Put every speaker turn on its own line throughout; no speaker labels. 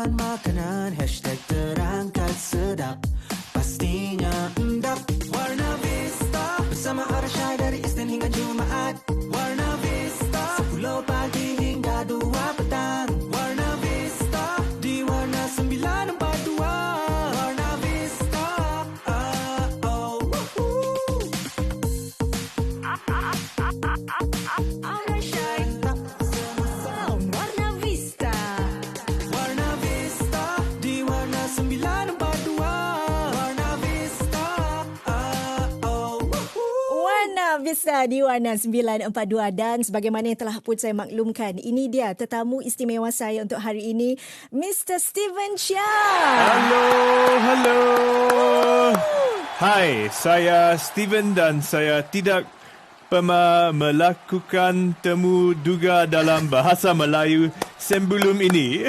makan makanan, hashtag terangkat sedap, pastinya endap. Warna Vista bersama Arsyad dari Isnin hingga Jumaat. Warna Vista 10 pagi hingga 2 petang. Warna Vista di Warna 942. Warna Vista, oh, woohoo.
Arsyad Warna Vista.
Warna Vista di Warna 942. Warna Vista, oh, woohoo.
Warna Vista di Warna 942 dan sebagaimana yang telah pun saya maklumkan, ini dia tetamu istimewa saya untuk hari ini, Mr. Steven Chia.
Halo. Hai, saya Steven dan saya tidak pernah melakukan temu duga dalam bahasa Melayu sebelum ini.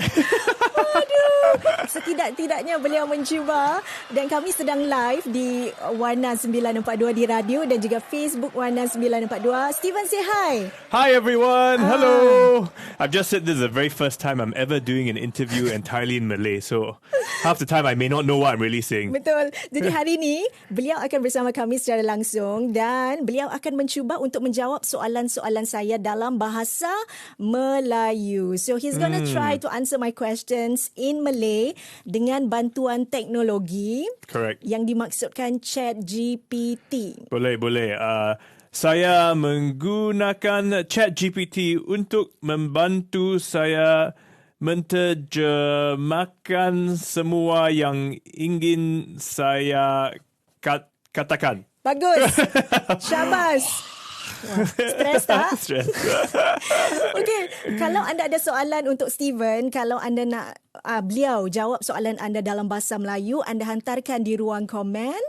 Setidak-tidaknya beliau mencuba dan kami sedang live di Warna 942 di radio dan juga Facebook Warna 942. Steven, say hi.
Hi everyone, hello. I've just said this is the very first time I'm ever doing an interview entirely in Malay, so half the time I may not know what I'm really saying.
Betul. Jadi hari ini beliau akan bersama kami secara langsung dan beliau akan mencuba untuk menjawab soalan-soalan saya dalam bahasa Melayu. So he's gonna try to answer my questions in Malay dengan bantuan teknologi.
Correct.
Yang dimaksudkan Chat GPT.
Boleh. Saya menggunakan Chat GPT untuk membantu saya menterjemahkan semua yang ingin saya katakan.
Bagus. Syabas. Wah, stres tak?
Stress.
Okey, kalau anda ada soalan untuk Steven, kalau anda nak beliau jawab soalan anda dalam bahasa Melayu, anda hantarkan di ruang komen.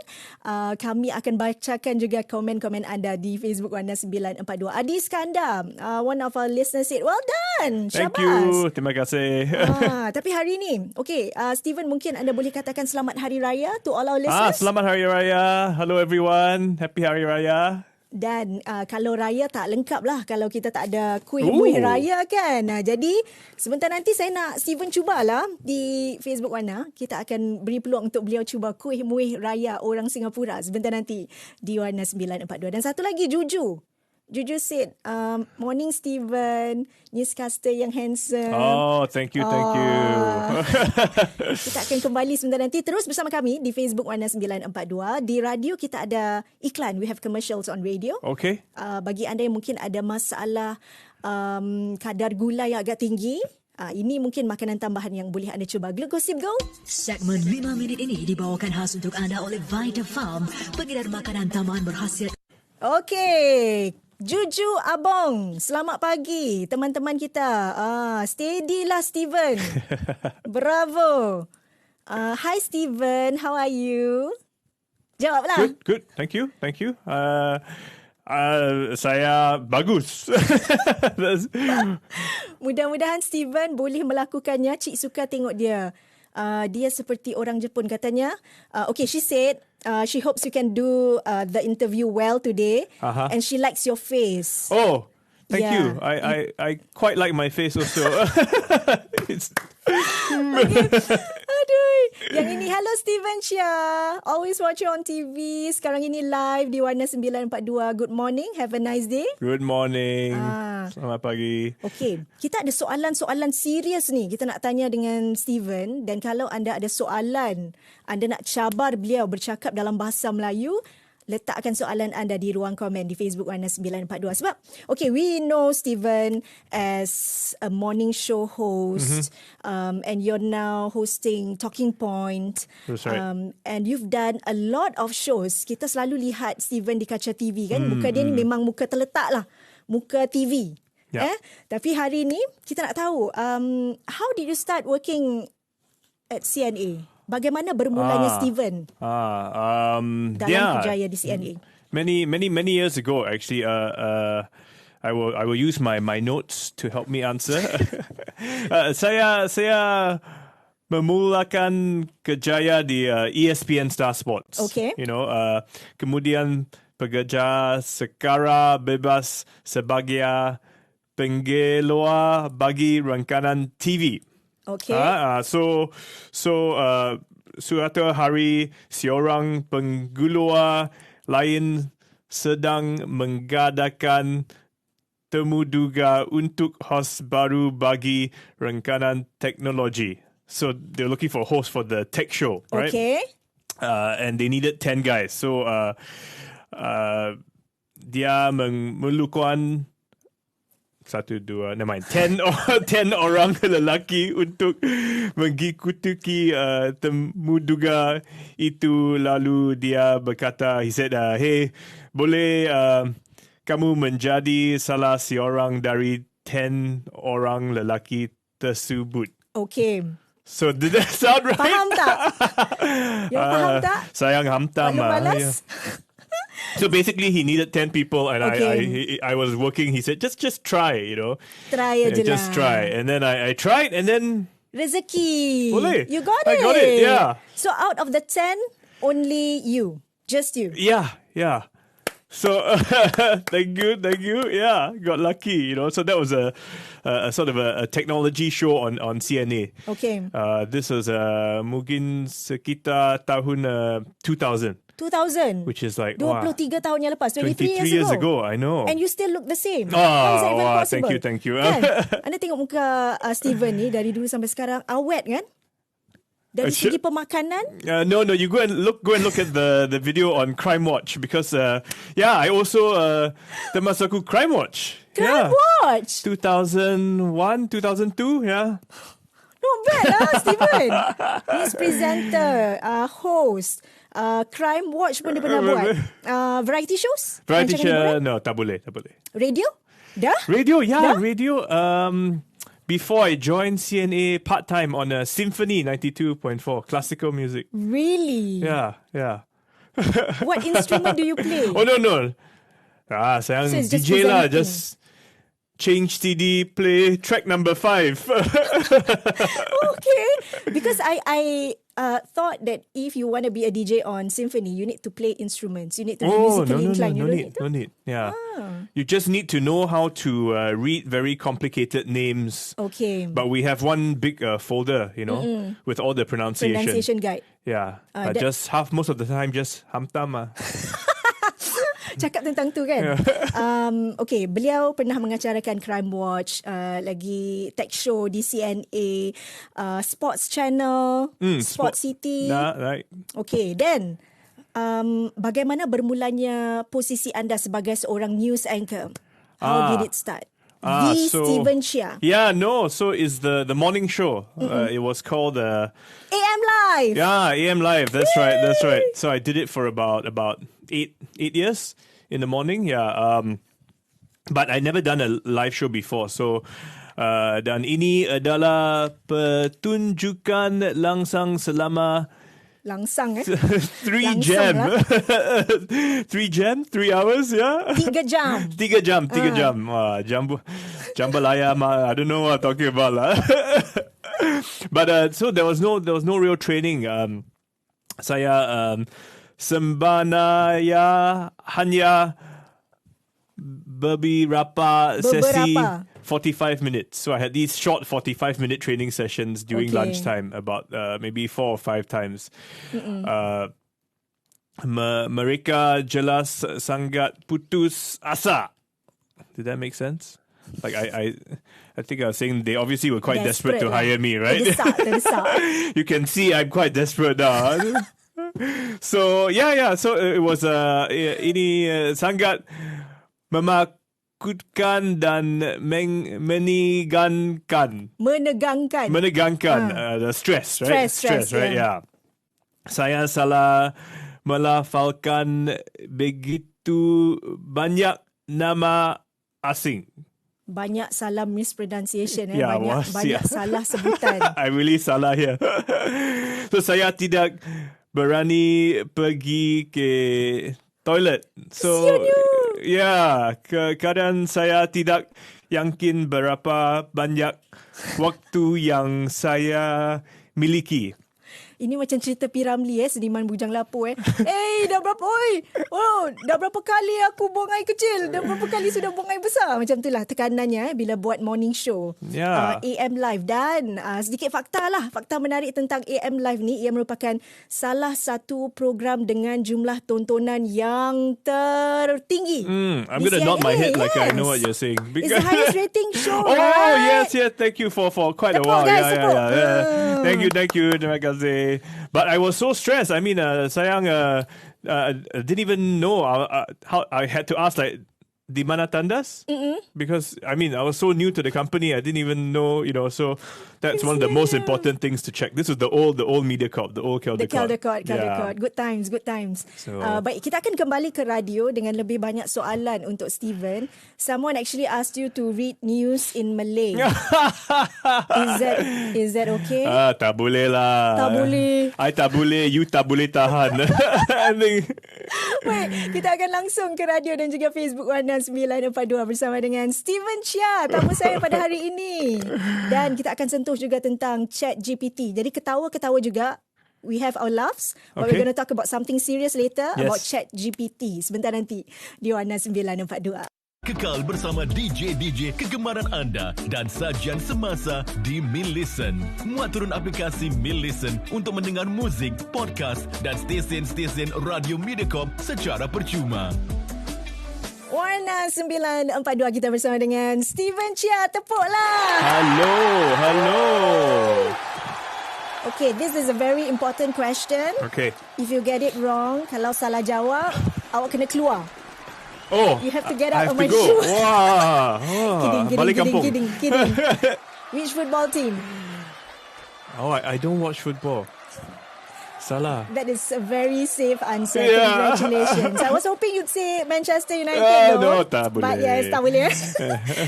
Kami akan bacakan juga komen-komen anda di Facebook Warna 942. Adi Iskandar, one of our listeners said, well done.
Thank
Syabas.
you. Terima kasih.
Tapi hari ini, Steven, mungkin anda boleh katakan selamat Hari Raya to all our listeners.
Selamat Hari Raya. Hello everyone. Happy Hari Raya.
Dan kalau raya tak lengkap lah kalau kita tak ada kuih-muih raya kan. Jadi sebentar nanti saya nak Steven cubalah di Facebook Warna. Kita akan beri peluang untuk beliau cuba kuih-muih raya orang Singapura sebentar nanti di Warna 942. Dan satu lagi, Juju said, morning Steven, newscaster yang handsome.
Oh, thank you.
Kita akan kembali sebentar nanti. Terus bersama kami di Facebook Warna 942. Di radio kita ada iklan. We have commercials on radio.
Okay.
Bagi anda yang mungkin ada masalah kadar gula yang agak tinggi, ini mungkin makanan tambahan yang boleh anda cuba. Glucosip Go.
Segmen 5 minit ini dibawakan khas untuk anda oleh Vita Farm, pengedar makanan tambahan berkhasiat.
Okey. Juju Abong, selamat pagi teman-teman kita. Steady lah Steven. Bravo. Hi Steven, how are you? Jawablah.
Good. Thank you. Saya bagus.
Mudah-mudahan Steven boleh melakukannya. Cik suka tengok dia. Dia seperti orang Jepun katanya. Okay, she said she hopes you can do the interview well today. And she likes your face.
Oh, thank
Yeah.
you. I quite like my face also.
Aduh. Yang ini, hello Steven Chia. Always watch you on TV. Sekarang ini live di Warna 942. Good morning. Have a nice day.
Good morning. Selamat pagi.
Okey, kita ada soalan-soalan serius ni. Kita nak tanya dengan Steven. Dan kalau anda ada soalan, anda nak cabar beliau bercakap dalam bahasa Melayu, letakkan soalan anda di ruang komen di Facebook Warna 942. Sebab, we know Steven as a morning show host, and you're now hosting Talking Point.
That's right.
And you've done a lot of shows. Kita selalu lihat Steven di kaca TV kan. Muka dia ni memang muka terletak lah. Muka TV.
Yeah.
Tapi hari ni kita nak tahu, how did you start working at CNA? Bagaimana bermulanya Steven dalam kerjaya di CNA?
Many years ago, actually, I will use my notes to help me answer. Saya memulakan kerjaya di ESPN Star Sports.
Okay.
Kemudian bekerja secara bebas sebagai penggeluar bagi rancangan TV.
Okay.
Suatu hari seorang pengeluar lain sedang mengadakan temuduga untuk host baru bagi rengkanan teknologi. So they're looking for a host for the tech show, right?
Okay.
And they needed 10 guys. So dia memerlukan 10 orang lelaki untuk mengikuti temuduga itu. Lalu dia berkata, he said, hey, boleh kamu menjadi salah seorang dari 10 orang lelaki tersebut.
Okay.
So did that sound right?
Faham tak? Yang faham tak?
Sayang hamtam.
Malas?
So basically, he needed 10 people, and
Okay.
I was working. He said, just try,
Try aje lah.
just try. And then I tried, and then
Rezeki.
Boleh.
You got
I
it.
got it, yeah.
So out of the 10, only you. Just you.
yeah. So thank you. Yeah, got lucky, So that was a sort of a technology show on CNA.
Okay.
This was mungkin sekitar tahun 2000.
2000.
Which is like
23 tahun yang lepas. 23
years ago. I know.
And you still look the same. How is that even possible?
Thank you.
Kan? Anda tengok muka Steven ni dari dulu sampai sekarang awet kan? Dari segi pemakanan?
No. You go and look at the video on Crime Watch because I also termasuk Crime Watch.
Crime Watch.
2001, 2002, yeah.
Not bad Steven. He's presenter, host. Crime Watch pun dia pernah buat. Variety shows?
Variety
Rancangan
show,
hiburan?
no, tak boleh.
Radio? Dah?
Radio,
Dah?
yeah, radio. Before I joined CNA part-time on Symphony 92.4, classical music.
Really?
Yeah.
What instrument do you play?
Oh, no. Sayang
So it's just
DJ lah,
presenting.
just change CD, play track number 5.
Okay. Because I thought that if you want to be a DJ on Symphony, you need to play instruments. You need to be musically inclined. You don't need to?
Yeah. You just need to know how to read very complicated names.
Okay.
But we have one big folder, with all the pronunciation.
Pronunciation guide.
Yeah.
that-
Most of the time, just hamtam.
Cakap tentang tu kan. Okay, beliau pernah mengacarakan Crime Watch, lagi tech show di CNA, Sports Channel, Sports City.
Right.
Okay, then bagaimana bermulanya posisi anda sebagai seorang news anchor? How did it start? Steven Chia.
Yeah, no. So it's the morning show. It was called
AM Live.
Yeah, AM Live. That's right. So I did it for about 8 years in the morning. Yeah. But I never done a live show before. So dan ini adalah pertunjukan langsung selama
Langsang
3
Langsung
jam.
lah.
3 hours, yeah.
3 jam.
3 jam. Wah, jambalaya, I don't know what I'm talking about lah. But so there was no real training. Saya sembanaya hanya beberapa sesi 45 minutes. So I had these short 45-minute training sessions during lunchtime, about maybe 4 or 5 times. Mereka jelas sangat putus asa. Did that make sense? Like I think I was saying they obviously were quite desperate to hire me, right?
Terdesak.
You can see I'm quite desperate now. So yeah. So it was ini sangat memakutkan dan menegangkan. The stress, right?
Stress,
right? Yeah. Saya salah melafalkan begitu banyak nama asing.
Banyak salah mispronunciation.
Yeah,
banyak salah sebutan.
I really salah here. So saya tidak berani pergi ke toilet. So yeah, kadang saya tidak yakin berapa banyak waktu yang saya miliki.
Ini macam cerita P. Ramlee seniman bujang lapuk dah berapa dah berapa kali aku buang air kecil, dah berapa kali sudah buang air besar. Macam itulah tekanannya bila buat morning show. AM Live. Dan sedikit fakta menarik tentang AM Live ni, ia merupakan salah satu program dengan jumlah tontonan yang tertinggi.
I'm going to nod my head like I know what you're saying.
It's the highest rating show.
Yes. Thank you for quite a while.
Guys,
Thank you. Terima kasih. But I was so stressed. I mean, sayang didn't even know how I had to ask like, di mana tandas? Because I mean, I was so new to the company, I didn't even know, so that's one of the most important things to check. This was the old MediaCorp, the old Caldecott.
Good times.
So,
baik, kita akan kembali ke radio dengan lebih banyak soalan untuk Steven. Someone actually asked you to read news in Malay. Is that okay?
Tak boleh lah.
Tak boleh.
I tak boleh, you tak boleh tahan. I think.
Baik, kita akan langsung ke radio dan juga Facebook Warna 942 bersama dengan Steven Chia, tamu saya pada hari ini. Dan kita akan sentuh juga tentang Chat GPT. Jadi ketawa-ketawa juga. We have our laughs, but we're going to talk about something serious later about Chat GPT sebentar nanti di Warna 942.
Kekal bersama DJ kegemaran anda dan sajian semasa di MilListen. Muat turun aplikasi MilListen untuk mendengar muzik, podcast dan stesen-stesen radio MediaCorp secara percuma.
Warna 942 kita bersama dengan Steven Chia. Tepuklah.
Hello.
Okay, this is a very important question.
Okay.
If you get it wrong, kalau salah jawab, awak kena keluar.
Oh,
you have to get out of my
go.
shoe.
Wah. Balik kampung.
Kidding. Which football team?
Oh, I don't watch football. Salah.
That is a very safe answer.
Yeah.
Congratulations. I was hoping you'd say Manchester United.
No, tak boleh.
But yes, tak boleh.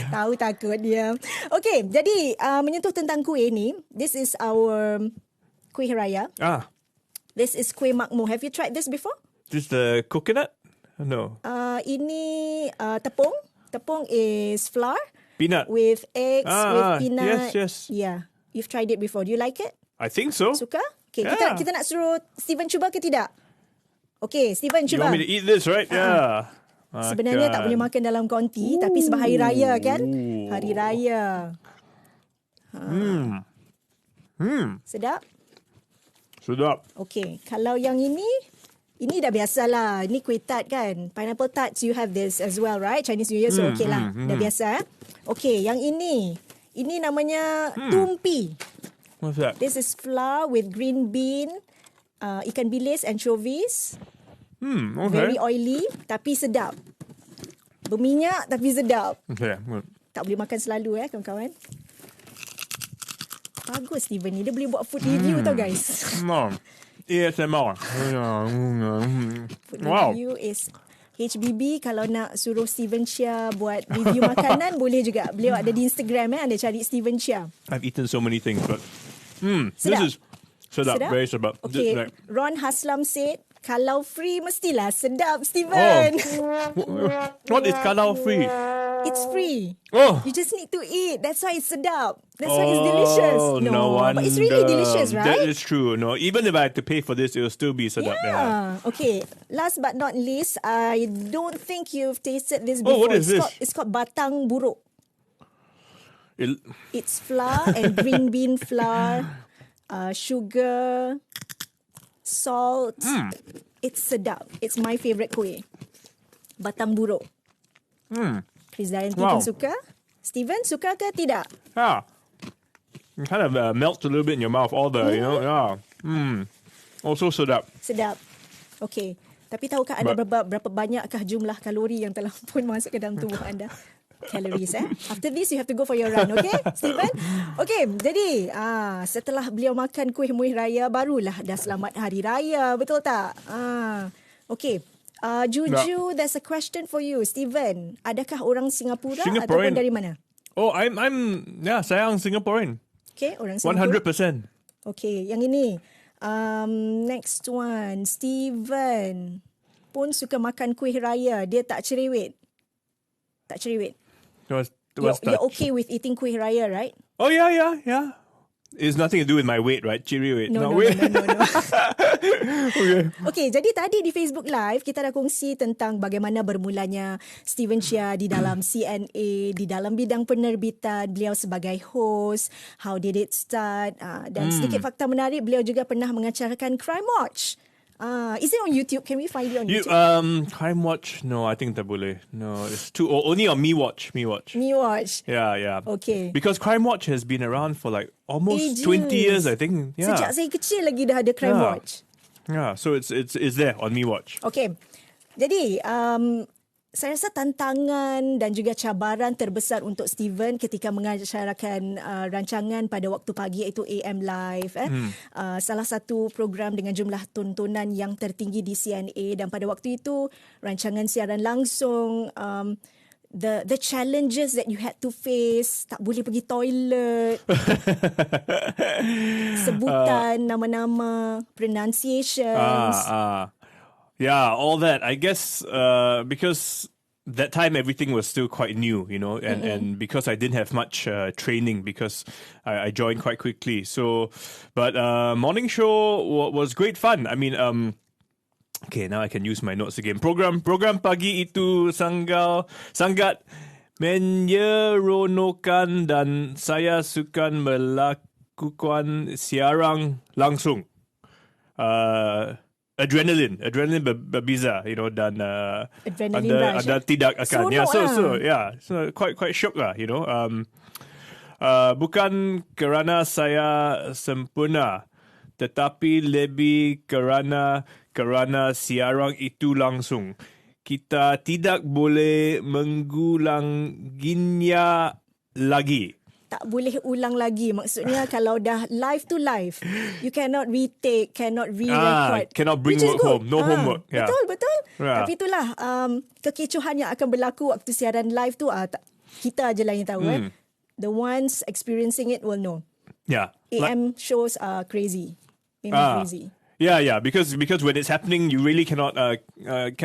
Tahu takut dia. Okay, jadi menyentuh tentang kuih ni. This is our kuih raya. This is kuih makmur. Have you tried this before?
This the coconut? No.
Ini tepung. Tepung is flour.
Peanut.
With eggs, with peanut.
Yes.
Yeah. You've tried it before. Do you like it?
I think so.
Suka? Okay, kita nak suruh Steven cuba ke tidak? Okay, Steven cuba.
You want me to eat this, right? Yeah.
Sebenarnya tak boleh makan dalam konti, tapi sebab hari raya kan? Hari raya. Sedap?
Sedap.
Okay, kalau yang ini dah biasalah. Ini kuih tart kan? Pineapple tarts, you have this as well, right? Chinese New Year, so okay lah. Dah biasa. Okay, yang ini namanya tumpi.
What's that?
This is flour with green bean, ikan bilis, anchovies.
Okay.
Very oily, tapi sedap. Berminyak, tapi sedap.
Okay, good.
Tak boleh makan selalu kawan-kawan. Bagus Steven ni. Dia boleh buat food review tau guys.
ASMR.
Food review is HBB. Kalau nak suruh Steven Chia buat review makanan, boleh juga. Beliau ada di Instagram. Anda cari Steven Chia.
I've eaten so many things, but this is sedap. Very sedap.
Okay, Ron Haslam said, kalau free mestilah sedap, Steven.
What is kalau free?
It's free.
Oh.
You just need to eat. That's why it's sedap. That's why it's delicious.
No wonder.
But it's really delicious, right?
That is true. No, even if I had to pay for this, it will still be sedap.
Yeah. Okay. Last but not least, I don't think you've tasted this before.
Oh, what is this?
It's called batang buruk. It's flour and green bean flour, sugar, salt. It's sedap. It's my favourite kuih. Batang buruk. Chris Dayanti pun suka. Steven, suka ke tidak?
Yeah. It kind of melts a little bit in your mouth, all the, Also sedap.
Sedap. Okay. Tapi tahukah anda berapa banyakkah jumlah kalori yang telah pun masuk ke dalam tubuh anda? Calories After this you have to go for your run. Okay Steven? Okay, jadi setelah beliau makan kuih muih raya, barulah dah selamat hari raya. Betul tak? Okay, Juju, there's a question for you, Steven. Adakah orang Singapura ataupun dari mana?
Oh, saya orang Singaporean.
Okay, orang Singapura
100%.
Okay, yang ini next one, Steven pun suka makan kuih raya. Dia tak cerewet. You're okay with eating kuih raya, right?
Oh, yeah. It's nothing to do with my weight, right? Cheery weight.
No.
weight.
Okay, jadi tadi di Facebook Live kita dah kongsi tentang bagaimana bermulanya Steven Chia di dalam CNA, di dalam bidang penerbitan, beliau sebagai host, how did it start, dan sedikit fakta menarik, beliau juga pernah mengacarakan Crime Watch. Is it on YouTube? Can we find it on YouTube?
Crime Watch? No, I think tak boleh. No, it's too only on Me Watch.
Me Watch.
Yeah.
Okay.
Because Crime Watch has been around for like almost
Ages.
20 years, I think. Yeah.
Sejak saya kecil lagi dah ada Crime Watch.
Yeah, so it's there on Me Watch.
Okay. Jadi, saya rasa tantangan dan juga cabaran terbesar untuk Steven ketika mengacarakan rancangan pada waktu pagi iaitu AM Live. Salah satu program dengan jumlah tontonan yang tertinggi di CNA, dan pada waktu itu rancangan siaran langsung, the challenges that you had to face, tak boleh pergi toilet, sebutan nama-nama, pronunciations.
Yeah, all that. I guess because that time everything was still quite new, and because I didn't have much training because I joined quite quickly. So, but morning show was great fun. I mean, okay, now I can use my notes again. Program pagi itu sangat menyeronokkan dan saya suka melakukan siaran langsung. Adrenaline berbeza, dan anda tidak akan. So quite shock lah, bukan kerana saya sempurna, tetapi lebih kerana siaran itu langsung. Kita tidak boleh mengulanginya lagi.
Tak boleh ulang lagi. Maksudnya kalau dah live to live, you cannot retake, cannot re-record.
Cannot bring work home. No homework. Yeah.
Betul.
Yeah.
Tapi itulah kekecohan yang akan berlaku waktu siaran live tu, kita je lah yang tahu. The ones experiencing it will know.
Yeah.
AM shows are crazy. Crazy.
Yeah. Because when it's happening, you really cannot like
Tak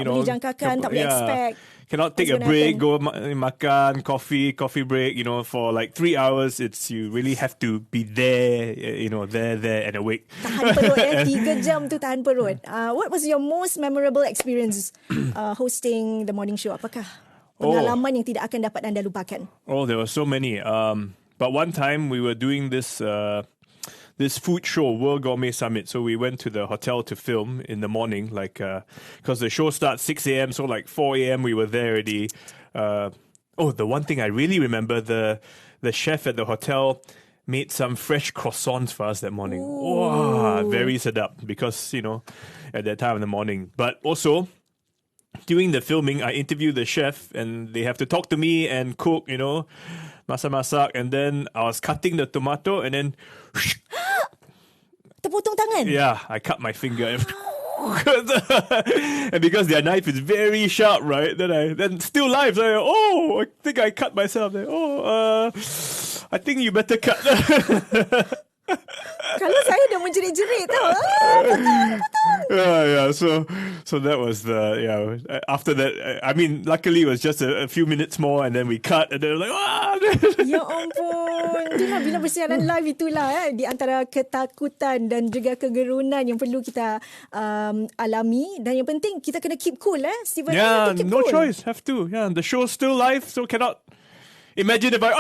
boleh jangkakan, tak boleh expect.
Cannot take a break, go makan, coffee break, for like 3 hours. You really have to be there, there and awake.
Tahan perut 3 jam tu tahan perut. What was your most memorable experience hosting the morning show? Apakah pengalaman yang tidak akan dapat anda lupakan?
Oh, there were so many. But one time we were doing this food show, World Gourmet Summit. So we went to the hotel to film in the morning, because the show starts 6 a.m. So like 4 a.m. we were there already. The one thing I really remember, the chef at the hotel made some fresh croissants for us that morning. Wow, very sedap, because, at that time in the morning. But also, during the filming, I interviewed the chef and they have to talk to me and cook, masak, and then I was cutting the tomato and then
terpotong tangan?
Yeah, I cut my finger. And because their knife is very sharp, right? Then still live. So I think I cut myself. I think you better cut.
Kalau saya dah menjerit-jerit tau.
Yeah. So that was after that, I mean, luckily it was just a few minutes more and then we cut and then like,
Ya ampun. Itulah bila bersiaran live itulah di antara ketakutan dan juga kegerunan yang perlu kita alami, dan yang penting kita kena keep cool Steven.
Yeah,
keep
no
cool.
choice, have to. Yeah, the show's still live, so cannot. Imagine if I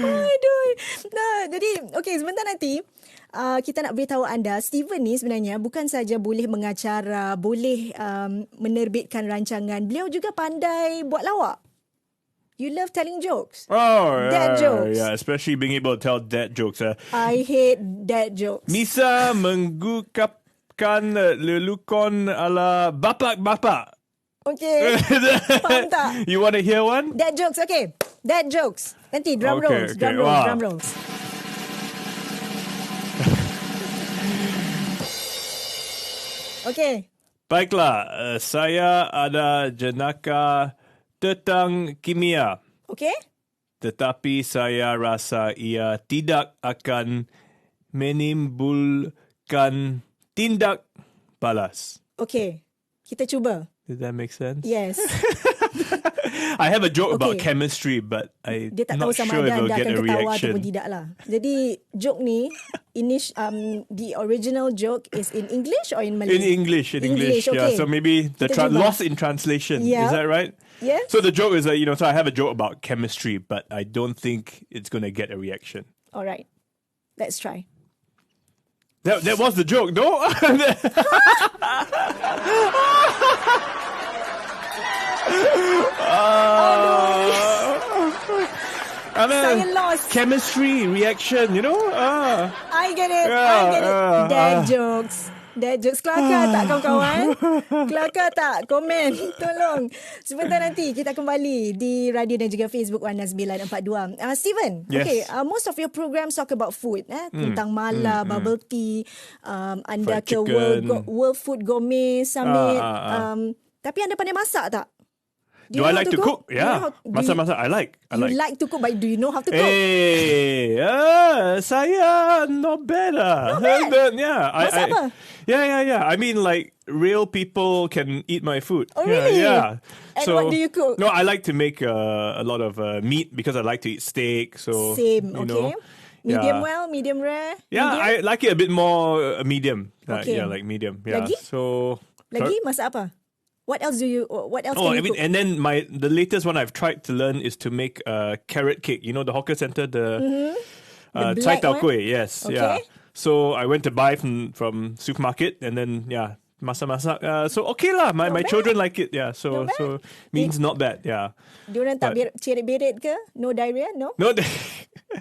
Aduh. Jadi sebentar nanti kita nak beritahu anda, Steven ni sebenarnya bukan saja boleh mengacara, boleh menerbitkan rancangan, beliau juga pandai buat lawak. You love telling jokes. Dad jokes.
Yeah, especially being able to tell dad jokes.
I hate dad jokes.
Bisa mengungkapkan lelukon ala bapak-bapak.
Okay. Faham tak?
You want to hear one?
Dad jokes, okay. Dad jokes. Nanti drum rolls. Okay.
Baiklah, saya ada jenaka tentang kimia.
Okay.
Tetapi saya rasa ia tidak akan menimbulkan tindak balas.
Okay. Kita cuba.
Did that make sense?
Yes.
I have a joke about
Okay.
chemistry, but
Dia tak
I'm
tahu
not
sama
sure if
ada
it'll
anda
get
akan
a
ketawa
reaction.
ataupun tidak lah. Jadi joke ni, the original joke is in English or in Malay?
In English, yeah.
Okay.
So maybe the
Kita cuba.
lost in translation.
Yeah.
Is that right?
Yes.
So the joke is that, so I have a joke about chemistry, but I don't think it's going to get a reaction.
All right. Let's try.
That was the joke, no? I mean,
Saya lost.
chemistry reaction,
I get it.
Yeah,
Dad jokes. Dad jokes. Kelakar tak kawan-kawan? Kelakar tak? Komen. Tolong. Sebentar nanti kita kembali di radio dan juga Facebook Warna 942. Steven,
Yes.
okay, most of your programs talk about food. Tentang mala, bubble tea, anda
Fried
ke
chicken.
World Food Gourmet Summit. Tapi anda pandai masak tak?
Do I like to cook? Yeah. Masak-masak, I like.
You like to cook, but do you know how to cook?
Hey, saya not bad.
Not bad?
Yeah.
Masak apa?
Yeah. I mean, like, real people can eat my food.
Oh, really?
Yeah.
And what do you cook?
No, I like to make a lot of meat because I like to eat steak. So
Same,
you
okay.
know,
Medium
yeah.
well, medium rare?
Yeah,
medium?
I like it a bit more medium.
Okay.
Yeah, like medium. Yeah.
Lagi?
So
Lagi masak apa? What else can
I
you
mean,
cook?
and then the latest one I've tried to learn is to make carrot cake. You know, the hawker center, the
The
chai
black
tau
one?
kueh. Yes,
Okay.
yeah. So I went to buy from supermarket, and then masak. So okay lah. My
bad.
children like it. Yeah. So
Not bad.
means not bad. Yeah.
Diorang tak ceret-beret ke? No diarrhea? No?
No.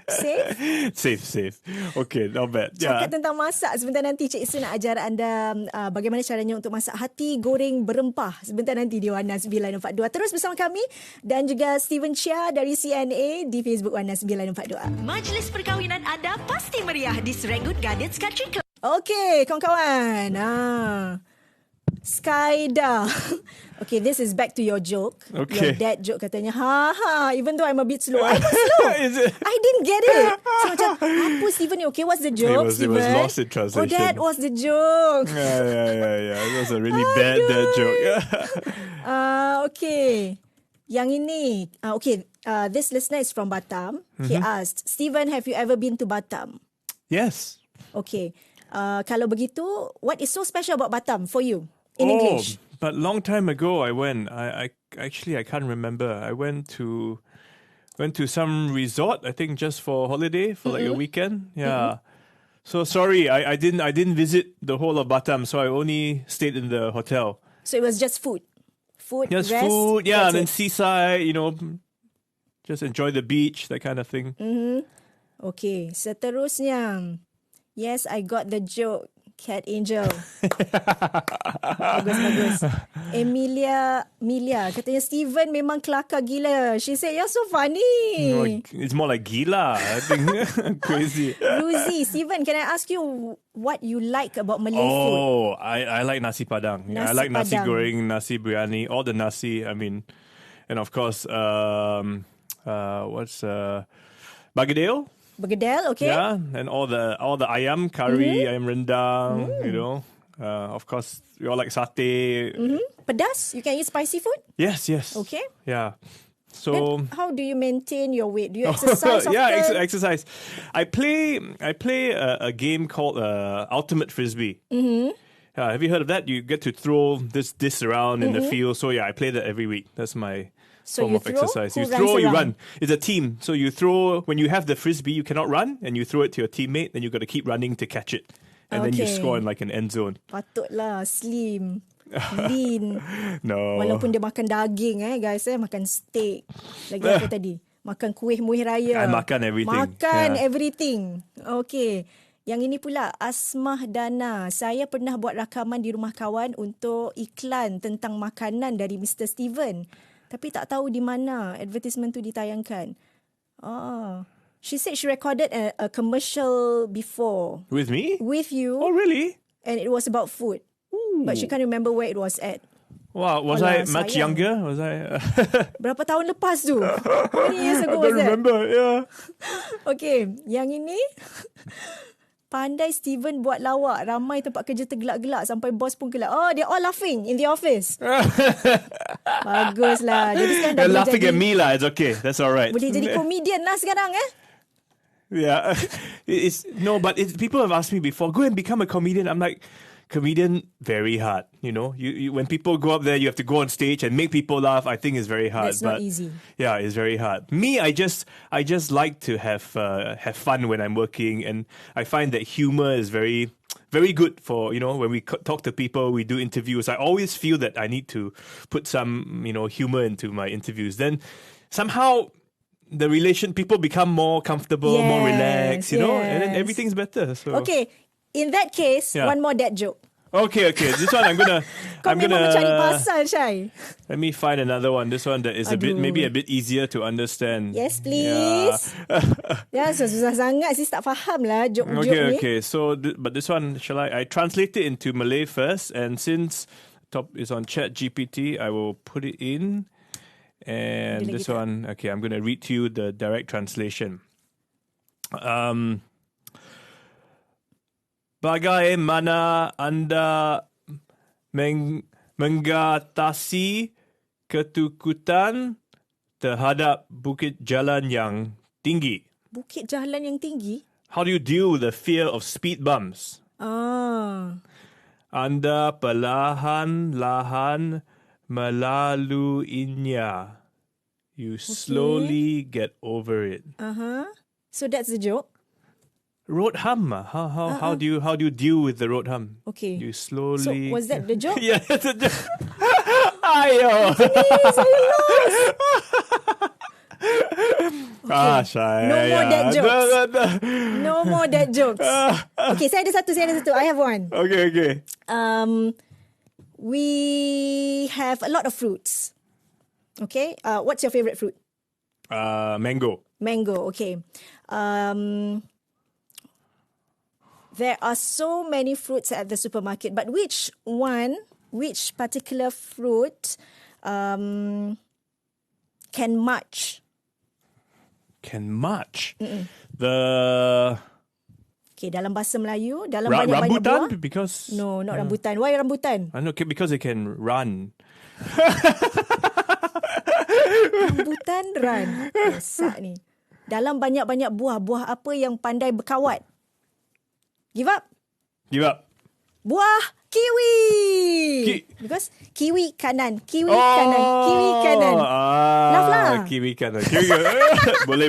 Safe?
safe. Okay, not bad.
Cakap
Yeah.
tentang masak. Sebentar nanti Cik Isi nak ajar anda bagaimana caranya untuk masak hati goreng berempah. Sebentar nanti di Warna 942. Terus bersama kami dan juga Steven Chia dari CNA di Facebook Warna 942.
Majlis perkahwinan anda pasti meriah di Serangoon Gardens Country Club.
Okay, kawan-kawan. Skyda. Okay, this is back to your joke. Your
Okay.
dad joke katanya, even though I'm a bit slow. I was slow.
Is it?
I didn't get it. So macam, apa Steven ni? Okay, what's the joke,
It was
Steven?
lost in translation.
Oh, that was the joke.
Yeah. It was a really bad dad joke.
Okay. Yang ini, this listener is from Batam. He asked, Steven, have you ever been to Batam?
Yes.
Okay. Kalau begitu, what is so special about Batam for you in English?
But long time ago I went. I actually I can't remember. I went to some resort, I think just for holiday, for like a weekend. Yeah. So sorry, I didn't visit the whole of Batam, so I only stayed in the hotel.
So it was just food.
Just
rest,
food,
that's
and then
it.
seaside, just enjoy the beach, that kind of thing.
Okay, seterusnya. Yes, I got the joke. Cat Angel. Bagus. Emilia katanya Steven memang kelakar gila. She said you're so funny.
No, it's more like gila. I think crazy.
Ruzi, Steven, can I ask you what you like about Malay food?
Oh, I like nasi padang. Yeah, I
Nasi
like nasi
padang.
goreng, nasi biryani, all the nasi. I mean, and of course, what's Bagadeo?
Bergedel, okay?
Yeah, and all the ayam curry, ayam rendang. Of course, we all like satay.
Pedas? You can eat spicy food?
Yes.
Okay.
Yeah. So.
Then how do you maintain your weight? Do you exercise often?
Yeah, exercise. I play a game called Ultimate Frisbee. Have you heard of that? You get to throw this disc around in the field. So yeah, I play that every week. That's my
So
form
you
of
throw?
exercise.
Who
You throw,
runs
you
around?
run. It's a team. So you throw, when you have the frisbee, you cannot run, and you throw it to your teammate, then you got to keep running to catch it. And then you
Okay.
score in like an end zone.
Patutlah slim, lean.
No.
Walaupun dia makan daging guys, makan steak. Lagi apa tadi? Makan kuih muih raya.
I makan everything.
Makan
Yeah.
everything. Okay. Yang ini pula Asmah Dana. Saya pernah buat rakaman di rumah kawan untuk iklan tentang makanan dari Mr. Steven. Tapi tak tahu di mana advertisement tu ditayangkan. She said she recorded a commercial before
With me?
with you.
Oh, really?
And it was about food. But she can't remember where it was at.
Wow, was
Alah,
I much
sayang.
younger? Was I?
Berapa tahun lepas tu? How many years
I
ago
don't
was that?
remember. Yeah.
Okay, yang ini Pandai Steven buat lawak. Ramai tempat kerja tergelak-gelak sampai bos pun gelak. Oh, they're all laughing in the office. Baguslah. Jadi sekarang dah
They're
boleh
laughing
jadi,
at me lah. It's okay. That's all right.
boleh jadi komedian lah sekarang
Yeah. People have asked me before, go and become a comedian. I'm like, comedian, very hard. You when people go up there, you have to go on stage and make people laugh. I think it's very hard.
That's not easy.
Yeah, it's very hard. Me, I just like to have fun when I'm working, and I find that humor is very, very good for when we talk to people, we do interviews. I always feel that I need to put some humor into my interviews. Then somehow the people become more comfortable, more relaxed, and then everything's better. So
Okay, in that case, one more dad joke.
Okay. This one
Kau memang mencari pasal, Syai.
Let me find another one. This one that is maybe a bit easier to understand.
Yes, please. Ya, susah sangat sih, tak faham lah joke-joke ni.
Okay. So, but this one, shall I translate it into Malay first? And since top is on Chat GPT, I will put it in. And this one, okay, I'm going to read to you the direct translation. Bagaimana anda mengatasi ketakutan terhadap bukit jalan yang tinggi?
Bukit jalan yang tinggi?
How do you deal with the fear of speed bumps? Anda perlahan-lahan melaluinya. You slowly get over it.
So that's the joke.
Road hum. How do you deal with the road hum?
Okay.
You slowly.
So was that the joke?
Yeah, that's a joke. Ayo.
Saya lost.
Syai.
No more dad jokes. No more dad jokes. Okay, saya ada satu. I have one.
Okay.
We have a lot of fruits. Okay. What's your favorite fruit?
Mango.
Mango. Okay. There are so many fruits at the supermarket, but which particular fruit can march?
Can march? The
dalam bahasa Melayu, dalam banyak-banyak
rambutan?
buah.
Because
No, not rambutan. Why rambutan?
I know, because it can run.
Rambutan run. Rosak ni. Dalam banyak-banyak buah apa yang pandai berkawat? Give up. Buah kiwi. Because kiwi kanan. Laugh lah.
Kiwi kanan. Boleh.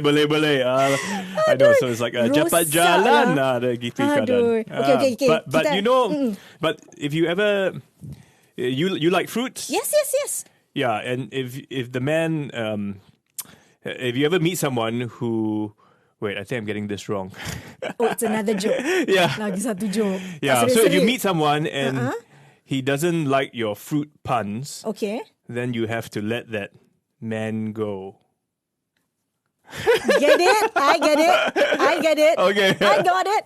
I know, so it's like cepat jalan ada kiwi kanan.
Okay.
But but if you ever you like fruits?
Yes.
Yeah, and if the man if you ever meet someone who wait, I think I'm getting this wrong.
Oh, it's another joke.
Yeah.
Lagi satu joke.
Yeah, so if you meet someone and he doesn't like your fruit puns,
okay,
then you have to let that man go.
Get it? I get it.
Okay.
I got it.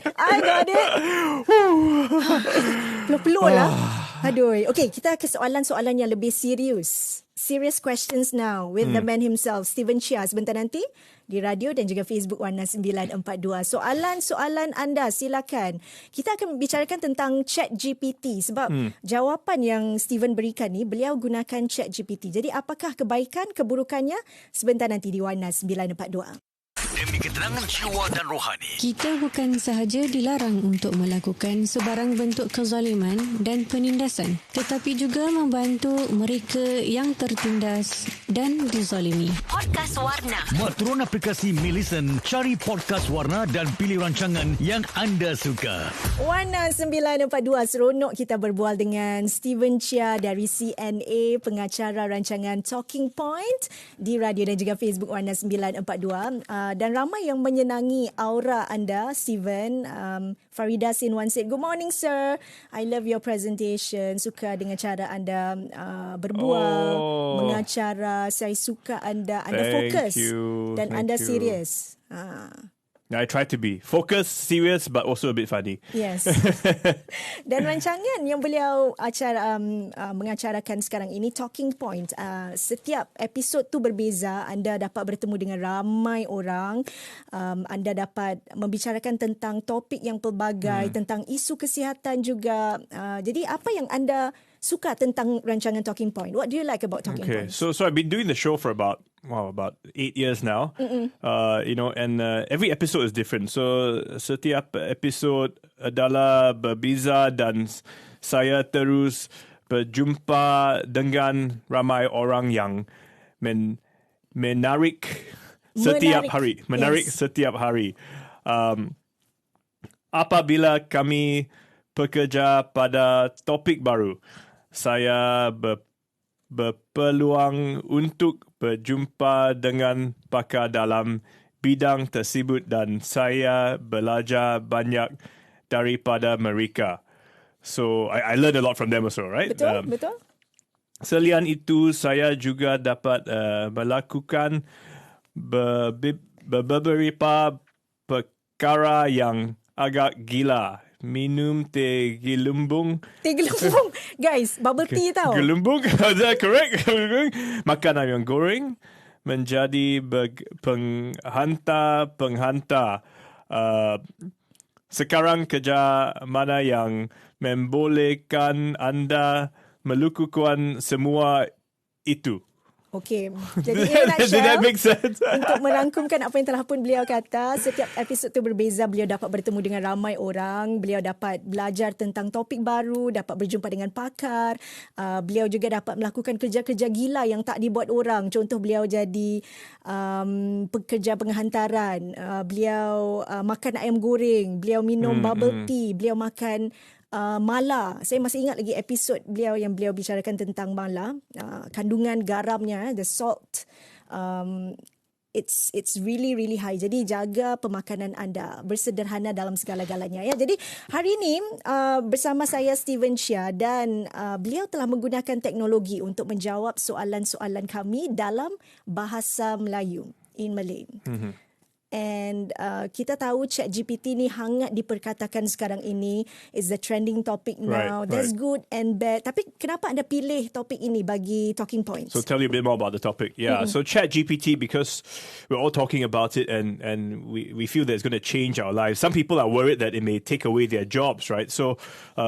Peluh-peluh lah. Aduh. Okay, kita ke soalan-soalan yang lebih serius. Serious questions now with the man himself, Steven Chia, sebentar nanti di radio dan juga Facebook Warna 942. Soalan-soalan anda silakan. Kita akan bicarakan tentang Chat GPT sebab jawapan yang Steven berikan ni, beliau gunakan Chat GPT. Jadi apakah kebaikan, keburukannya? Sebentar nanti di Warna 942.
Demi ketenangan jiwa dan rohani.
Kita bukan sahaja dilarang untuk melakukan sebarang bentuk kezaliman dan penindasan, tetapi juga membantu mereka yang tertindas dan dizalimi.
Podcast Warna.
Muat turun aplikasi Millicent, cari podcast Warna dan pilih rancangan yang anda suka.
Warna 942, seronok kita berbual dengan Steven Chia dari CNA, pengacara rancangan Talking Point di radio dan juga Facebook Warna 942. Dan ramai yang menyenangi aura anda, Steven. Farida Sinwan said, "Good morning, sir. I love your presentation. Suka dengan cara anda berbual, mengacara. Saya suka anda
Thank
fokus
you.
dan
Thank
anda
you.
serius."
I try to be focused, serious, but also a bit funny.
Yes. Dan rancangan yang beliau mengacarakan sekarang ini, Talking Point. Setiap episod tu berbeza. Anda dapat bertemu dengan ramai orang. Anda dapat membicarakan tentang topik yang pelbagai, tentang isu kesihatan juga. Jadi apa yang anda suka tentang rancangan Talking Point? What do you like about Talking Point?
So I've been doing the show for about 8 years now. And every episode is different. So setiap episod adalah berbeza dan saya terus berjumpa dengan ramai orang yang menarik setiap hari. Menarik setiap hari. Apabila kami bekerja pada topik baru, saya berpeluang untuk berjumpa dengan pakar dalam bidang tersebut dan saya belajar banyak daripada mereka. So I learned a lot from them also, right?
Betul.
Selain itu, saya juga dapat melakukan beberapa perkara yang agak gila. Minum teh gelembung.
Teh gelembung. Guys, bubble tea tau.
Gelembung, is that correct? Makan ayam goreng, menjadi penghantar. Sekarang kerja mana yang membolehkan anda melakukan semua itu?
Okey. Jadi in a nutshell,
Did that make sense?
untuk merangkumkan apa yang telah pun beliau kata, setiap episod tu berbeza. Beliau dapat bertemu dengan ramai orang. Beliau dapat belajar tentang topik baru, dapat berjumpa dengan pakar. Beliau juga dapat melakukan kerja-kerja gila yang tak dibuat orang. Contoh beliau jadi pekerja penghantaran. Beliau makan ayam goreng. Beliau minum bubble tea. Beliau makan mala. Saya masih ingat lagi episod beliau yang beliau bicarakan tentang mala, kandungan garamnya, the salt, it's really high. Jadi jaga pemakanan anda, bersederhana dalam segala-galanya. Ya, jadi hari ini bersama saya Steven Chia dan beliau telah menggunakan teknologi untuk menjawab soalan-soalan kami dalam bahasa Melayu, in Malay. And kita tahu Chat GPT ni hangat diperkatakan sekarang ini, is the trending topic now. There's good and bad. Tapi kenapa anda pilih topik ini bagi Talking Points?
So tell you a bit more about the topic. Yeah. So Chat GPT, because we're all talking about it and we feel that it's going to change our lives. Some people are worried that it may take away their jobs, right? So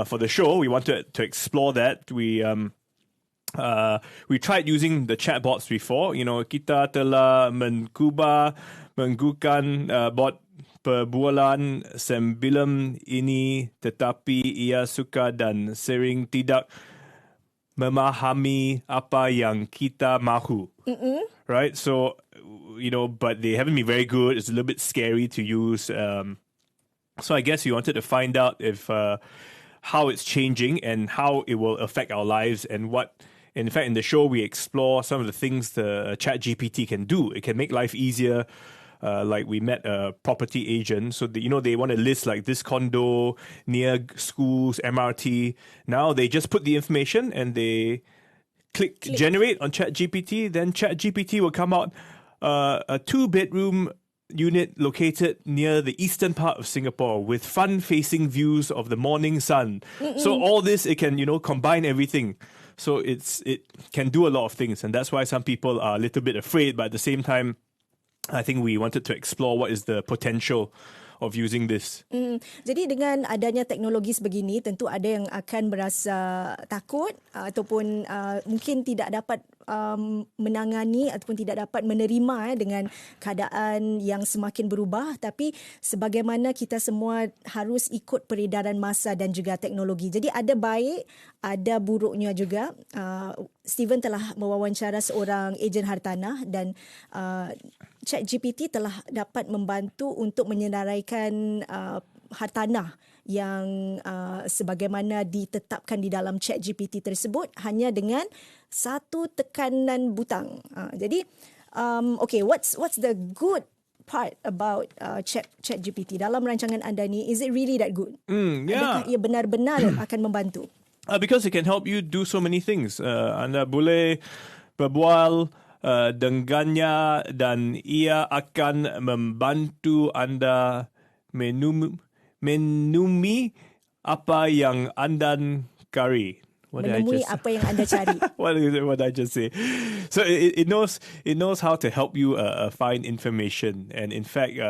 for the show, we wanted to explore that. We tried using the chatbots before. Kita telah menggunakan bot perbualan sebelum ini, tetapi ia suka dan sering tidak memahami apa yang kita mahu. Right? So, but they haven't been very good. It's a little bit scary to use. So I guess we wanted to find out if how it's changing and how it will affect our lives and what. In fact, in the show, we explore some of the things the Chat GPT can do. It can make life easier. Like we met a property agent. So, they want to list like this condo near schools, MRT. Now they just put the information and they click generate on Chat GPT. Then Chat GPT will come out a 2-bedroom unit located near the eastern part of Singapore with front-facing views of the morning sun. So all this, it can, combine everything. So it can do a lot of things. And that's why some people are a little bit afraid. But at the same time, I think we wanted to explore what is the potential of using this.
Jadi dengan adanya teknologi sebegini, tentu ada yang akan berasa takut ataupun mungkin tidak dapat menangani ataupun tidak dapat menerima dengan keadaan yang semakin berubah. Tapi sebagaimana kita semua harus ikut peredaran masa dan juga teknologi. Jadi ada baik, ada buruknya juga. Steven telah mewawancara seorang ejen hartanah dan Chat GPT telah dapat membantu untuk menyenaraikan hartanah yang sebagaimana ditetapkan di dalam Chat GPT tersebut hanya dengan satu tekanan butang. Jadi, okay, what's the good part about Chat GPT dalam rancangan anda ni? Is it really that good?
Yeah.
Adakah ia benar-benar akan membantu?
Because it can help you do so many things. Anda boleh berbual dengannya dan ia akan membantu anda menumi apa yang anda cari.
Menemui apa yang anda cari.
What did I just say? So it knows how to help you find information, and in fact,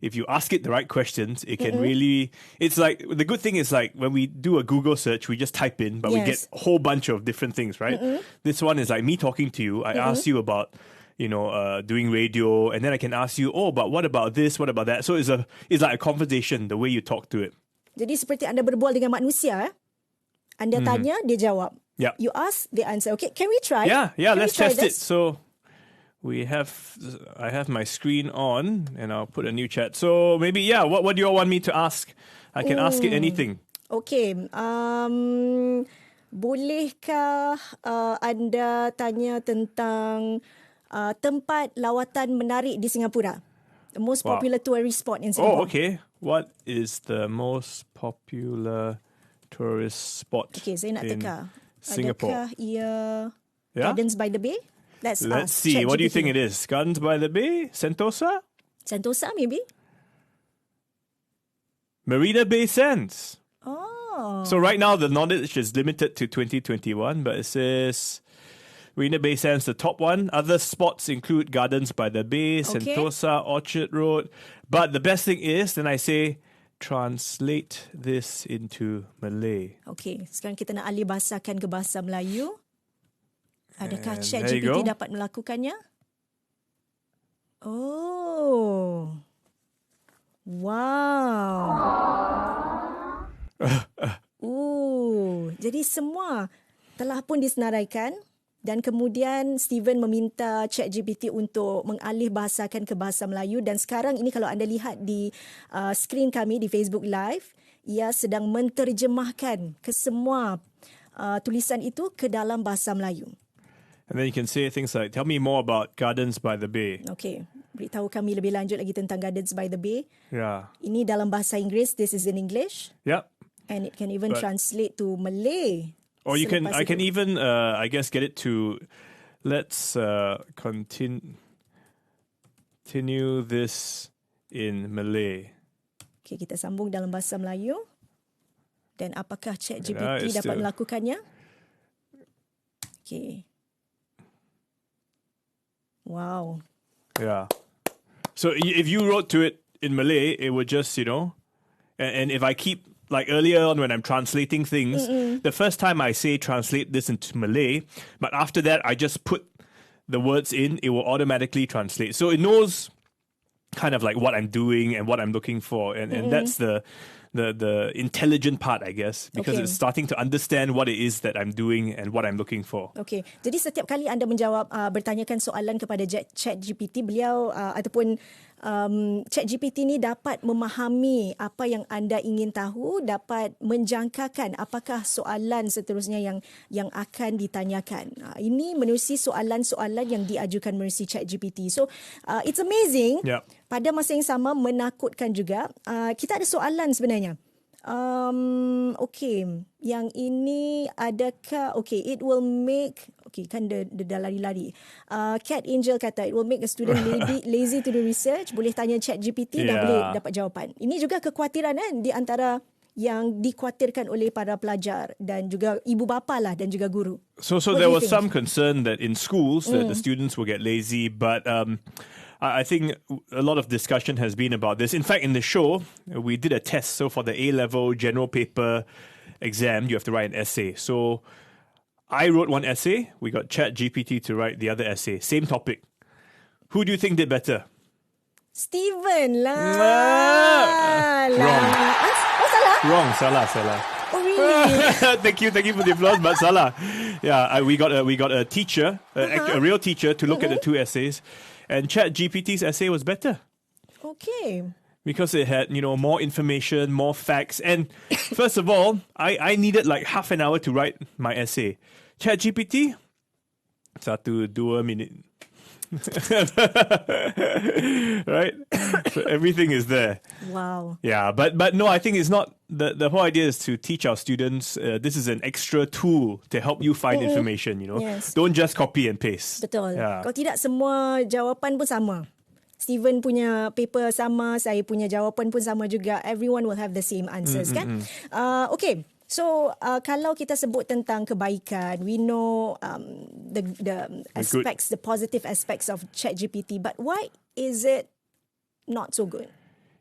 if you ask it the right questions, it can really. It's like the good thing is like when we do a Google search, we just type in, but we get a whole bunch of different things, right? This one is like me talking to you. I ask you about doing radio, and then I can ask you, but what about this? What about that? So it's like a conversation, the way you talk to it.
Jadi seperti anda berbual dengan manusia. Anda tanya, dia jawab.
Yep.
You ask, they answer. Okay, can we try?
Yeah,
Can
let's
we try
test it.
this?
So I have my screen on, and I'll put a new chat. So maybe, what do you all want me to ask? I can ask it anything.
Okay, bolehkah anda tanya tentang tempat lawatan menarik di Singapura? The most popular tourist spot in Singapore.
Oh, okay. What is the most popular tourist spot
Saya nak
in
teka.
Singapore?
Adakah ia
Yeah?
Gardens by the Bay? Let's
see.
Chat
What do you
GPT.
think it is? Gardens by the Bay? Sentosa?
Sentosa, maybe?
Marina Bay Sands.
Oh.
So right now the knowledge is limited to 2021, but it says Marina Bay Sands, the top one. Other spots include Gardens by the Bay, Sentosa, Orchard Road. But the best thing is, then I say, translate this into Malay.
Okay, sekarang kita nak alih bahasakan ke bahasa Melayu. Adakah
And
Chat
there you
GPT
go.
dapat melakukannya? Oh. Wow. Jadi semua telah pun disenaraikan dan kemudian Steven meminta Chat GPT untuk mengalih bahasakan ke bahasa Melayu, dan sekarang ini kalau anda lihat di skrin kami di Facebook Live, ia sedang menterjemahkan ke semua tulisan itu ke dalam bahasa Melayu.
And then you can say things like, tell me more about Gardens by the Bay.
Okay, beritahu kami lebih lanjut lagi tentang Gardens by the Bay.
Yeah.
Ini dalam bahasa Inggeris, this is in English.
Yep.
And it can even translate to Malay.
Or you can,
selepas
I can
itu.
even, I guess, get it to, let's continue this in Malay.
Okay, kita sambung dalam bahasa Melayu. Dan apakah Chat
it's
GPT dapat
still-
melakukannya? Okay. Wow.
Yeah. So if you wrote to it in Malay, it would just, and if I keep, like earlier on when I'm translating things, the first time I say translate this into Malay, but after that I just put the words in, it will automatically translate. So it knows kind of like what I'm doing and what I'm looking for. And that's the intelligent part, I guess, because it's starting to understand what it is that I'm doing and what I'm looking for.
Okay, jadi setiap kali anda menjawab, bertanyakan soalan kepada Chat GPT, beliau ataupun Chat GPT ni dapat memahami apa yang anda ingin tahu, dapat menjangkakan apakah soalan seterusnya yang akan ditanyakan. Ini menerusi soalan-soalan yang diajukan menerusi Chat GPT. So, it's amazing.
Yep.
Pada masa yang sama menakutkan juga. Kita ada soalan sebenarnya. Okay, yang ini adakah, okay, it will make, okay, kan dia dah lari-lari. Cat Angel kata, it will make a student lazy to do research. Boleh tanya Chat GPT, dah boleh dapat jawapan. Ini juga kekhawatiran kan, di antara yang dikhawatirkan oleh para pelajar dan juga ibu bapa lah dan juga guru.
So there was some concern that in schools that the students will get lazy, but I think a lot of discussion has been about this. In fact, in the show, we did a test. So for the A-level general paper exam, you have to write an essay. So I wrote one essay. We got Chat GPT to write the other essay. Same topic. Who do you think did better?
Steven lah.
Wrong.
Salah?
Wrong. Salah.
Oh, really?
Thank you for the applause, but salah. Yeah, we got a teacher, a real teacher, to look at the two essays. And Chat GPT's essay was better
Okay.
because it had, more information, more facts. And first of all, I needed like half an hour to write my essay. Chat GPT, 1-2 minit. Right? So everything is there.
Wow.
Yeah, but no, I think it's not. The whole idea is to teach our students. This is an extra tool to help you find information.
Yes.
Don't just copy and paste.
Betul.
Yeah.
Kalau tidak, semua jawapan pun sama. Steven punya paper sama, saya punya jawapan pun sama juga. Everyone will have the same answers, kan? Okay. So, kalau kita sebut tentang kebaikan, we know the aspects, the positive aspects of Chat GPT. But why is it not so good?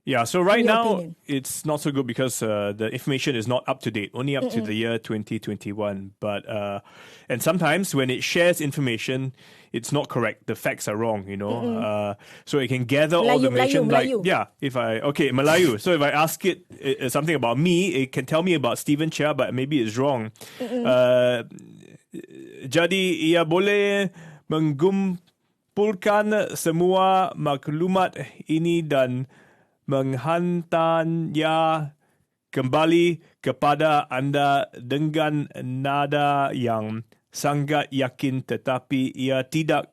Yeah, so right
In your
now,
opinion?
it's not so good because the information is not up to date, only up to the year 2021. But and sometimes when it shares information, it's not correct. The facts are wrong, so it can gather all the information.
Melayu.
Melayu. So if I ask it something about me, it can tell me about Stephen Chia, but maybe it's wrong. Jadi ia boleh mengumpulkan semua maklumat ini dan menghantarnya kembali kepada anda dengan nada yang sangat yakin tetapi ia tidak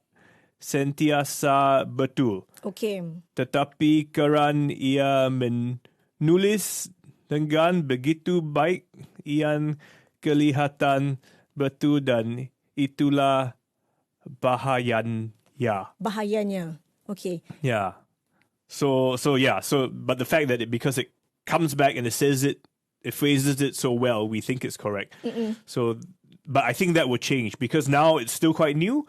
sentiasa betul.
Okay.
Tetapi kerana ia menulis dengan begitu baik, ia kelihatan betul dan itulah bahayanya.
Bahayanya. Okay.
Yeah. So but the fact that because it comes back and it says it phrases it so well, we think it's correct. So, but I think that will change because now it's still quite new.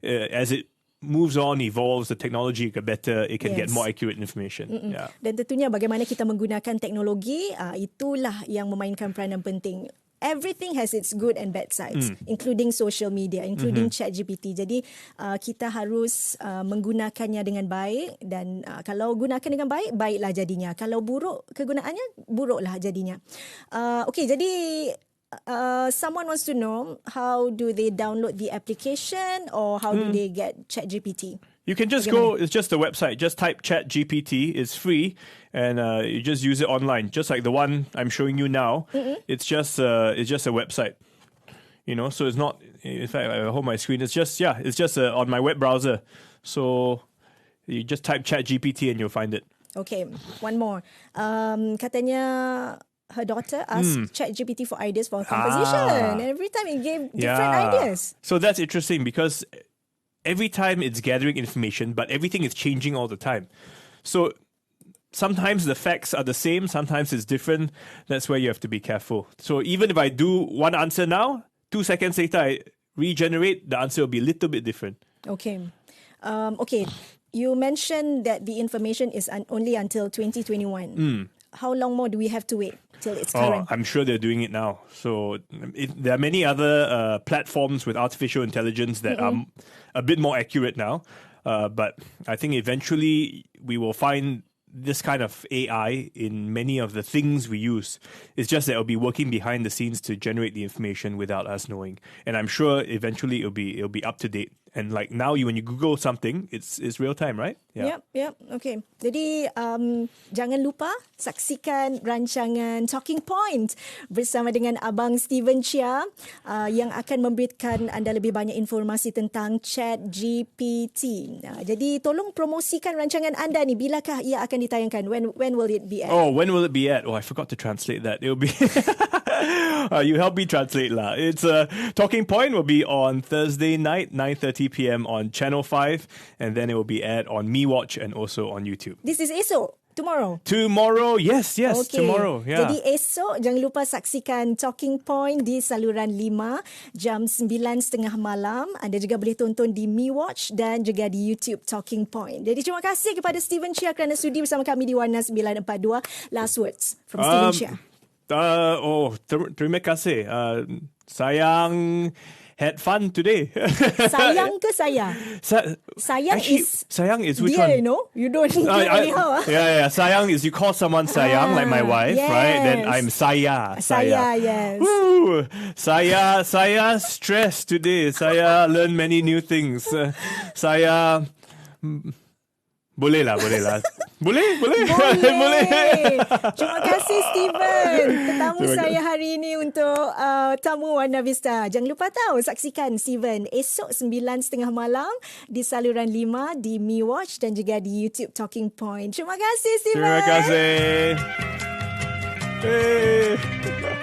As it moves on, evolves, the technology get better, it can get more accurate information. Yeah.
Dan tentunya bagaimana kita menggunakan teknologi, itulah yang memainkan peranan penting. Everything has its good and bad sides, including social media, including Chat GPT. Jadi kita harus menggunakannya dengan baik dan kalau gunakan dengan baik, baiklah jadinya. Kalau buruk kegunaannya, buruklah jadinya. Okay, jadi someone wants to know how do they download the application or how do they get Chat GPT?
You can just go, it's just the website, just type Chat GPT, it's free, and you just use it online, just like the one I'm showing you now. It's just a website, so it's not, in fact, I hold my screen, it's just on my web browser. So you just type Chat GPT and you'll find it.
Okay, one more. Katanya her daughter asked Chat GPT for ideas for composition. Every time it gave different ideas.
So that's interesting because every time it's gathering information, but everything is changing all the time. So sometimes the facts are the same, sometimes it's different. That's where you have to be careful. So even if I do one answer now, 2 seconds later I regenerate, the answer will be a little bit different.
Okay. Okay. You mentioned that the information is only until 2021. How long more do we have to wait till it's current?
I'm sure they're doing it now. So there are many other platforms with artificial intelligence that are a bit more accurate now. But I think eventually we will find this kind of AI in many of the things we use. It's just that it'll be working behind the scenes to generate the information without us knowing. And I'm sure eventually it'll be up to date. And like now, when you Google something, it's real time, right?
Yeah. Yep. Okay. Jadi jangan lupa saksikan rancangan Talking Point bersama dengan Abang Stephen Chia yang akan memberikan anda lebih banyak informasi tentang Chat GPT. Jadi tolong promosikan rancangan anda ni. Bilakah ia akan ditayangkan? When will it be at?
Oh, when will it be at? Oh, I forgot to translate that. It'll be. You help me translate lah. It's Talking Point will be on Thursday night, 9:30 p.m. on Channel 5, and then it will be aired on MeWatch and also on YouTube.
This is esok. Tomorrow?
Yes, okay. Tomorrow. Yeah.
Jadi esok jangan lupa saksikan Talking Point di saluran 5 jam 9.30 malam. Anda juga boleh tonton di MeWatch dan juga di YouTube Talking Point. Jadi terima kasih kepada Stephen Chia kerana sudi bersama kami di Warna 942. Last words from Stephen Chia.
Terima kasih. Sayang had fun today.
Sayang ke saya?
Sayang is which
dear,
one?
You know? You don't anyhow.
Yeah. Sayang is you call someone sayang, like my wife,
yes.
right? Then I'm saya.
Yes.
Woo! Saya stressed today. Saya learn many new things. Saya boleh lah. Boleh?
Boleh. Terima kasih Steven. Tetamu
Terima
saya hari ini untuk tamu Warna Vista. Jangan lupa saksikan Steven esok 9.30 malam di saluran 5 di Mi Watch dan juga di YouTube Talking Point. Terima kasih Steven.
Terima kasih. Hey.